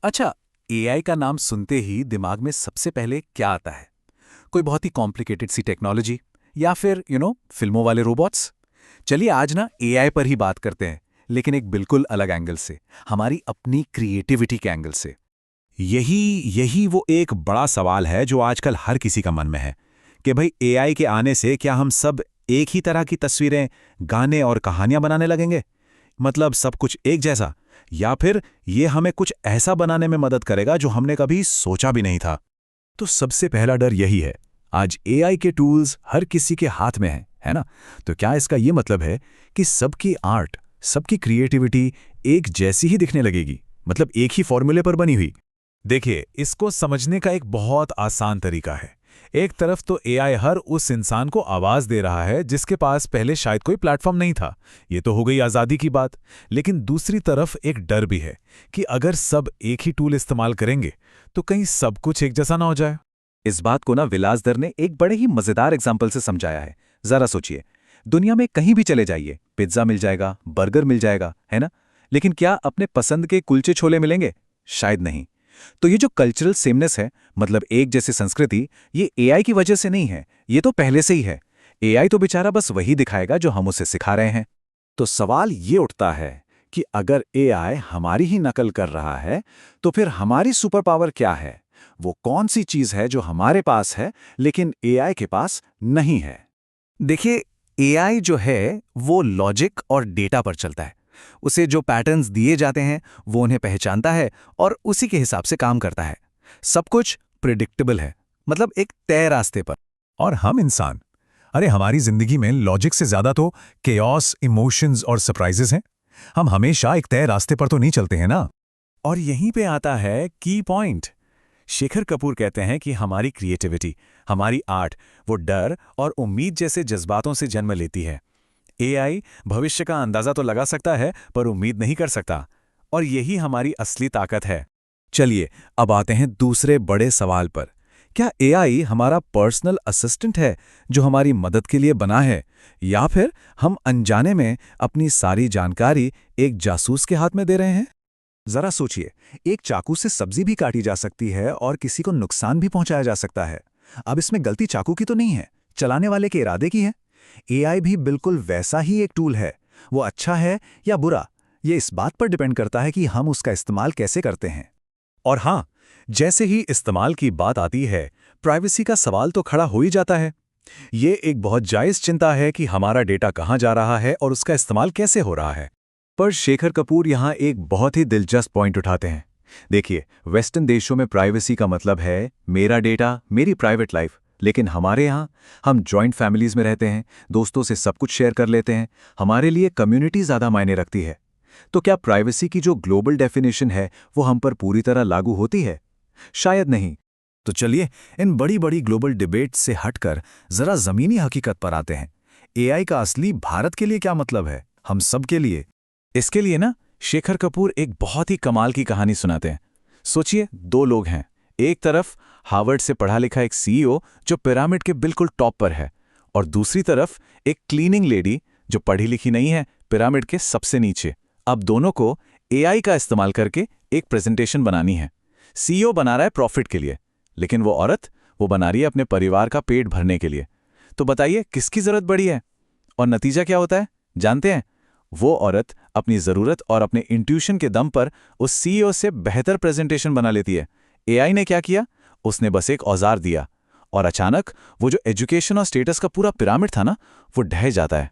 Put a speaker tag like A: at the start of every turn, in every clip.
A: अच्छा, एआई का नाम सुनते ही दिमाग में सबसे पहले क्या आता है? कोई बहुत ही कॉम्प्लिकेटेड सी टेक्नोलॉजी या फिर फिल्मों वाले रोबोट्स? चलिए आज ना एआई पर ही बात करते हैं, लेकिन एक बिल्कुल अलग एंगल से, हमारी अपनी क्रिएटिविटी के एंगल से।
B: यही यही वो एक बड़ा सवाल है जो आजकल हर किसी का मन में है कि भाई एआई के आने से क्या हम सब एक ही तरह की तस्वीरें, गाने और कहानियां बनाने लगेंगे? मतलब सब कुछ एक जैसा, या फिर ये हमें कुछ ऐसा बनाने में मदद करेगा जो हमने कभी सोचा भी नहीं था? तो सबसे पहला डर यही है। आज एआई के टूल्स हर किसी के हाथ में हैं, है ना? तो क्या इसका ये मतलब है कि सबकी आर्ट, सबकी क्रिएटिविटी एक जैसी ही दिखने लगेगी? मतलब एक ही फॉर्मूले पर बनी हुई? देखिए, इसको समझने का एक बहुत आसान तरीका है। एक तरफ तो एआई हर उस इंसान को आवाज दे रहा है जिसके पास पहले शायद कोई प्लेटफॉर्म नहीं था। ये तो हो गई आजादी की बात। लेकिन दूसरी तरफ एक डर भी है कि अगर सब एक ही टूल इस्तेमाल करेंगे तो कहीं सब कुछ एक जैसा ना हो जाए।
A: इस बात को ना विलासदर ने एक बड़े ही मजेदार एग्जाम्पल से समझाया है। जरा सोचिए, दुनिया में कहीं भी चले जाइए, पिज्जा मिल जाएगा, बर्गर मिल जाएगा, है ना? लेकिन क्या अपने पसंद के कुलचे छोले मिलेंगे? शायद नहीं। तो ये जो कल्चरल सेमनेस है, मतलब एक जैसी संस्कृति, ये एआई की वजह से नहीं है, ये तो पहले से ही है। एआई तो बेचारा बस वही दिखाएगा जो हम उसे सिखा रहे हैं।
B: तो सवाल ये उठता है कि अगर एआई हमारी ही नकल कर रहा है, तो फिर हमारी सुपर पावर क्या है? वो कौन सी चीज है जो हमारे पास है लेकिन एआई के पास नहीं है?
A: देखिए, एआई जो है वो लॉजिक और डेटा पर चलता है। उसे जो पैटर्न्स दिए जाते हैं वो उन्हें पहचानता है और उसी के हिसाब से काम करता है। सब कुछ प्रिडिक्टेबल है, मतलब एक तय रास्ते पर।
B: और हम इंसान, अरे हमारी जिंदगी में लॉजिक से ज्यादा तो केओस, इमोशंस और सरप्राइजेस हैं। हम हमेशा एक तय रास्ते पर तो नहीं चलते हैं ना। और यहीं पे आता है की पॉइंट। शेखर कपूर कहते हैं कि हमारी क्रिएटिविटी, हमारी आर्ट, वो डर और उम्मीद जैसे जज्बातों से जन्म लेती है। एआई भविष्य का अंदाजा तो लगा सकता है पर उम्मीद नहीं कर सकता। और यही हमारी असली ताकत है। चलिए अब आते हैं दूसरे बड़े सवाल पर। क्या एआई हमारा पर्सनल असिस्टेंट है जो हमारी मदद के लिए बना है, या फिर हम अनजाने में अपनी सारी जानकारी एक जासूस के हाथ में दे रहे हैं? जरा सोचिए, एक चाकू से सब्जी भी काटी जा सकती है और किसी को नुकसान भी पहुंचाया जा सकता है। अब इसमें गलती चाकू की तो नहीं है, चलाने वाले के इरादे की है। एआई भी बिल्कुल वैसा ही एक टूल है। वो अच्छा है या बुरा, ये इस बात पर डिपेंड करता है कि हम उसका इस्तेमाल कैसे करते हैं। और हाँ, जैसे ही इस्तेमाल की बात आती है, प्राइवेसी का सवाल तो खड़ा हो ही जाता है। ये एक बहुत जायज़ चिंता है कि हमारा डेटा कहाँ जा रहा है और उसका इस्तेमाल कैसे हो रहा है। पर शेखर कपूर यहाँ एक बहुत ही दिलचस्प पॉइंट उठाते हैं। देखिए, वेस्टर्न देशों में प्राइवेसी का मतलब है मेरा डेटा, मेरी प्राइवेट लाइफ। लेकिन हमारे यहाँ हम जॉइंट फैमिलीज में रहते हैं, दोस्तों से सब कुछ शेयर कर लेते हैं। हमारे लिए कम्युनिटी ज़्यादा मायने रखती है। तो क्या प्राइवेसी की जो ग्लोबल डेफिनेशन है वो हम पर पूरी तरह लागू होती है? शायद नहीं। तो चलिए इन बड़ी बड़ी ग्लोबल डिबेट से हटकर जरा जमीनी हकीकत पर आते हैं। एआई का असली भारत के लिए क्या मतलब है, हम सब के लिए? इसके लिए ना शेखर कपूर एक बहुत ही कमाल की कहानी सुनाते हैं। सोचिए, दो लोग हैं। एक तरफ हार्वर्ड से पढ़ा लिखा एक सीईओ जो पिरामिड के बिल्कुल टॉप पर है, और दूसरी तरफ एक क्लीनिंग लेडी जो पढ़ी लिखी नहीं है, पिरामिड के सबसे नीचे। अब दोनों को एआई का इस्तेमाल करके एक प्रेजेंटेशन बनानी है। सीईओ बना रहा है प्रॉफिट के लिए, लेकिन वो औरत, वो बना रही है अपने परिवार का पेट भरने के लिए। तो बताइए किसकी जरूरत बड़ी है? और नतीजा क्या होता है जानते हैं? वो औरत अपनी जरूरत और अपने इंट्यूशन के दम पर उस सीईओ से बेहतर प्रेजेंटेशन बना लेती है। एआई ने क्या किया? उसने बस एक औजार दिया, और अचानक वो जो एजुकेशन और स्टेटस का पूरा पिरामिड था ना, वो ढह जाता है।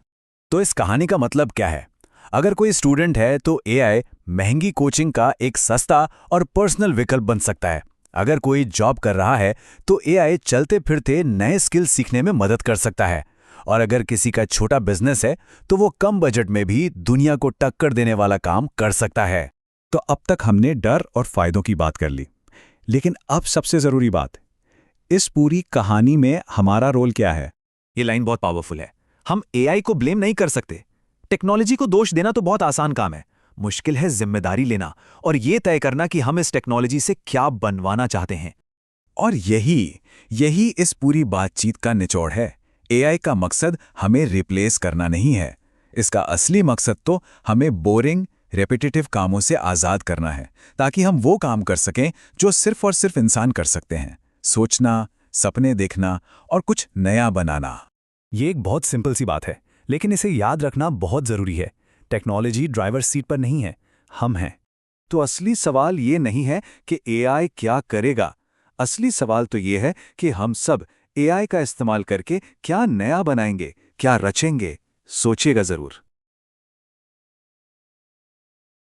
B: तो इस कहानी का मतलब क्या है? अगर कोई स्टूडेंट है तो एआई महंगी कोचिंग का एक सस्ता और पर्सनल विकल्प बन सकता है। अगर कोई जॉब कर रहा है तो एआई चलते फिरते नए स्किल सीखने में मदद कर सकता है। और अगर किसी का छोटा बिजनेस है तो वो कम बजट में भी दुनिया को टक्कर देने वाला काम कर सकता है। तो अब तक हमने डर और फायदों की बात कर ली, लेकिन अब सबसे जरूरी बात, इस पूरी कहानी में हमारा रोल क्या है?
A: ये लाइन बहुत पावरफुल है। हम एआई को ब्लेम नहीं कर सकते। टेक्नोलॉजी को दोष देना तो बहुत आसान काम है। मुश्किल है जिम्मेदारी लेना और ये तय करना कि हम इस टेक्नोलॉजी से क्या बनवाना चाहते हैं।
B: और यही यही इस पूरी बातचीत का निचोड़ है। एआई का मकसद हमें रिप्लेस करना नहीं है। इसका असली मकसद तो हमें बोरिंग, रेपिटेटिव कामों से आज़ाद करना है, ताकि हम वो काम कर सकें जो सिर्फ और सिर्फ इंसान कर सकते हैं। सोचना, सपने देखना और कुछ नया बनाना।
C: ये एक बहुत सिंपल सी बात है, लेकिन इसे याद रखना बहुत ज़रूरी है। टेक्नोलॉजी ड्राइवर सीट पर नहीं है, हम हैं।
A: तो असली सवाल ये नहीं है कि एआई क्या करेगा। असली सवाल तो ये है कि हम सब एआई का इस्तेमाल करके क्या नया बनाएंगे, क्या रचेंगे। सोचिएगा ज़रूर।